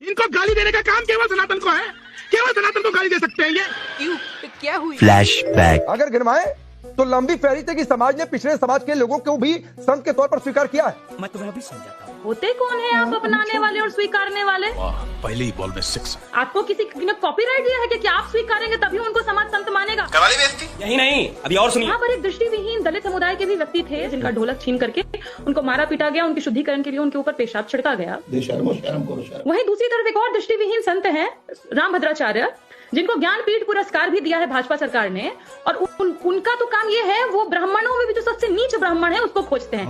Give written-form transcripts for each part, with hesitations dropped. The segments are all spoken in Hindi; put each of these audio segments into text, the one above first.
इनको गाली देने का काम केवल सनातन को है, केवल सनातन को गाली दे सकते हैं ये। क्यों? क्या हुई? फ्लैशबैक। अगर गिनवाएं तो लंबी फहरिस्त है कि समाज ने पिछड़े समाज के लोगों को भी संत के तौर पर स्वीकार किया है। मैं तुम्हें अभी समझाता हूँ। होते कौन है आप अपनाने वाले और स्वीकारने वाले? पहले ही बॉल में 6। आपको किसी ने कॉपीराइट दिया है कि क्या आप स्वीकारेंगे तभी उनको समाज संत मानेगा? कवाली बेइज्जती? यही नहीं, अभी और सुनिए। यहाँ पर एक दृष्टिविहीन दलित समुदाय के भी व्यक्ति थे जिनका ढोलक छीन करके उनको मारा पीटा गया, उनके शुद्धिकरण के लिए उनके ऊपर पेशाब छिड़का गया। वहीं दूसरी तरफ एक और दृष्टिविहीन संत है रामभद्राचार्य, जिनको ज्ञानपीठ पुरस्कार भी दिया है भाजपा सरकार ने, और उनका तो काम ये है, वो ब्राह्मणों में भी जो सबसे नीच ब्राह्मण है उसको खोजते हैं।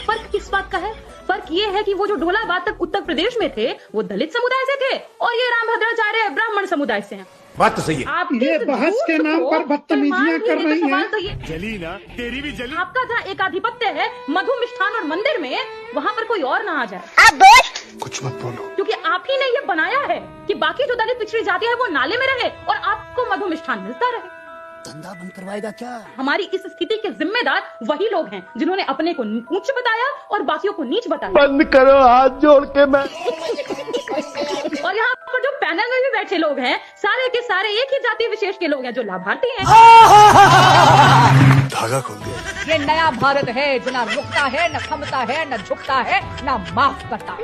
फर्क किस बात का है? फर्क ये है कि वो जो ढोला वादक उत्तर प्रदेश में थे वो दलित समुदाय से थे और ये रामभद्राचार्य ब्राह्मण समुदाय से हैं। बात तो सही है। आप ये बहस के नाम पर बदतमीजियां कर रही हैं। तो जली ना, तेरी भी जली। आपका जहाँ एकाधिपत्य है मधु मिष्ठान और मंदिर में, वहाँ पर कोई और ना आ जाए। कुछ मत बोलो, क्योंकि आप ही ने ये बनाया है कि बाकी जो दलित पिछड़ी जाति है वो नाले में रहे और आपको मधु मिष्ठान मिलता रहे। धंधा बंद करवाएगा क्या? हमारी इस स्थिति के जिम्मेदार वही लोग हैं जिन्होंने अपने को ऊंच बताया और बाकियों को नीच बताया। बंद करो हाथ जोड़ के मैं। और यहाँ पर जो पैनल में भी बैठे लोग हैं सारे के सारे एक ही जाति विशेष के लोग हैं जो लाभार्थी हैं। धागा खोल दिया। ये नया भारत है जो ना रुकता है, न थमता है, न झुकता है, न माफ करता।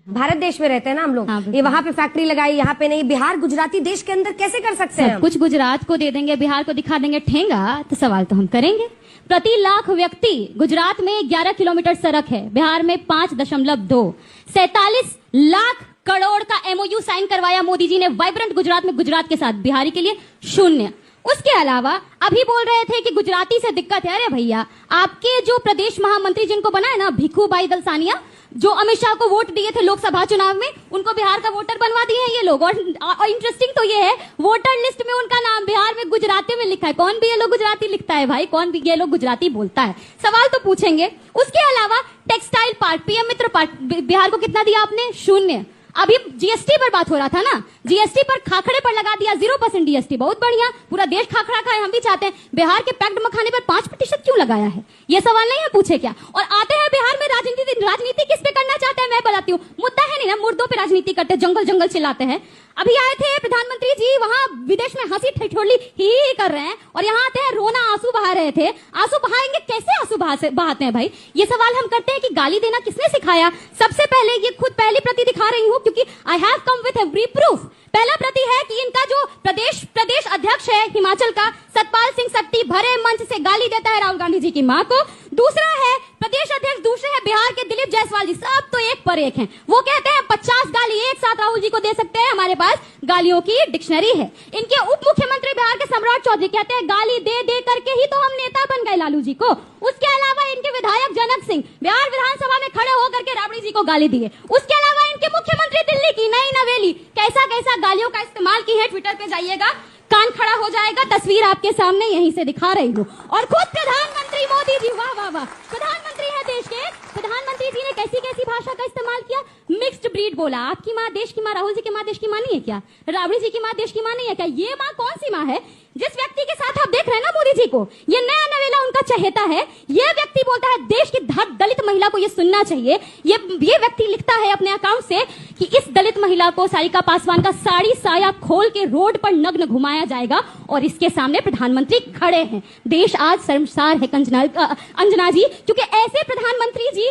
भारत देश में रहते हैं ना हम लोग। ये वहाँ पे फैक्ट्री लगाई, यहाँ पे नहीं। बिहार गुजराती देश के अंदर कैसे कर सकते हैं? कुछ गुजरात को दे देंगे, बिहार को दिखा देंगे ठेंगा, तो सवाल तो हम करेंगे। प्रति लाख व्यक्ति गुजरात में 11 किलोमीटर सड़क है, बिहार में 5.2। 47 लाख करोड़ का MOU साइन करवाया मोदी जी ने वाइब्रेंट गुजरात में, गुजरात के साथ, बिहारी के लिए 0। उसके अलावा अभी बोल रहे थे कि गुजराती से दिक्कत है। अरे भैया, आपके जो प्रदेश महामंत्री जिनको बना है ना, भिखूभाई दलसानिया, जो अमित शाह को वोट दिए थे लोकसभा चुनाव में, उनको बिहार का वोटर बनवा दिए हैं ये लोग। और इंटरेस्टिंग तो ये है, वोटर लिस्ट में उनका नाम बिहार में गुजराती में लिखा है। कौन भी ये लोग गुजराती लिखता है भाई? कौन भी ये लोग गुजराती बोलता है? सवाल तो पूछेंगे। उसके अलावा टेक्सटाइल पार्क, PM मित्र पार्क, बिहार को कितना दिया आपने? 0। अभी GST पर बात हो रहा था ना, GST पर खाखड़े पर लगा दिया 0% GST। बहुत बढ़िया, पूरा देश खाखड़ा खाए, हम भी चाहते हैं। बिहार के पैक्ड मखाने पर 5% क्यों लगाया है? ये सवाल नहीं है, पूछे क्या? और आते हैं बिहार में राजनीति किस पे करना चाहते हैं मैं बताती हूँ। मुद्दा है नहीं ना, मुर्दों पे राजनीति करते हैं, जंगल जंगल चिल्लाते हैं। अभी आए थे प्रधानमंत्री जी, वहां विदेश में हंसी ठिठोली ही कर रहे हैं, और यहाँ आते हैं रोना, आंसू बहा रहे थे। आंसू बहाएंगे, कैसे आंसू बहाते हैं भाई? ये सवाल हम करते हैं कि गाली देना किसने सिखाया? सबसे पहले ये खुद पहली प्रति दिखा रही हूँ, क्योंकि I have come with every proof. पहला प्रति है कि इनका जो प्रदेश अध्यक्ष है हिमाचल का, सतपाल सिंह सत्ती, भरे मंच से गाली देता है राहुल गांधी जी की मां को। दूसरा है प्रदेश अध्यक्ष, दूसरे है बिहार के दिलीप जायसवाल जी, सब तो एक पर एक हैं। वो कहते हैं 50 गाली एक साथ राहुल जी को दे सकते हैं, हमारे पास गालियों की डिक्शनरी है। इनके उप मुख्यमंत्री बिहार के सम्राट चौधरी कहते हैं गाली दे दे करके ही तो हम नेता बन गए लालू जी को। उसके अलावा इनके विधायक जनक सिंह बिहार विधानसभा में खड़े होकर के राबड़ी जी को गाली दिए। उसके अलावा इनके मुख्यमंत्री दिल्ली की नई नवेली कैसा गालियों का इस्तेमाल की है, ट्विटर पे जाइएगा, कान खड़ा हो जाएगा। तस्वीर आपके सामने यहीं से दिखा रही हूँ। और खुद प्रधानमंत्री मोदी जी, वाह वाह वाह, प्रधानमंत्री है देश के, प्रधानमंत्री जी ने कैसी कैसी भाषा का इस्तेमाल किया। मिक्स्ड ब्रीड बोला। आपकी माँ देश की माँ, राहुल जी की माँ देश की माँ नहीं है क्या? राबड़ी जी की माँ देश की माँ नहीं है क्या? ये माँ कौन सी माँ है? जिस व्यक्ति के साथ आप देख रहे हैं ना मोदी जी को, ये नया नवेला उनका चहेता है। ये व्यक्ति बोलता है देश की दलित महिला को ये सुनना चाहिए। ये व्यक्ति लिखता है अपने अकाउंट से कि इस दलित महिला को, सारिका पासवान का साड़ी साया खोल के रोड पर नग्न घुमाया जाएगा, और इसके सामने प्रधानमंत्री खड़े हैं। देश आज शर्मसार है अंजना जी, क्योंकि ऐसे प्रधानमंत्री जी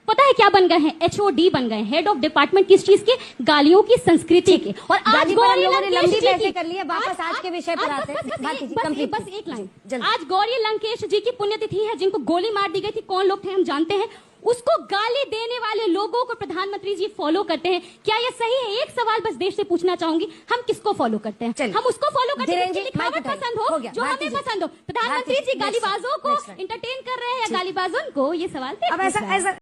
पता है क्या बन गए हैं? HOD बन गए, हेड ऑफ डिपार्टमेंट। किस चीज के? गालियों की संस्कृति के। और आज गौरी लंकेश जी कर लिया, वापस आज के विषय पर आते हैं। बस एक लाइन। आज गौरी लंकेश जी की पुण्यतिथि है, जिनको गोली मार दी गई थी। कौन लोग थे हम जानते हैं। उसको गाली देने वाले लोगों को प्रधानमंत्री जी फॉलो करते हैं। क्या ये सही है? एक सवाल बस देश से पूछना चाहूंगी, हम किसको फॉलो करते हैं? हम उसको फॉलो करते हैं जिसकी लिखावट पसंद हो, जो हमें पसंद हो। प्रधानमंत्री जी गालीबाजों को एंटरटेन कर रहे हैं या गालीबाजों को? ये सवाल थे।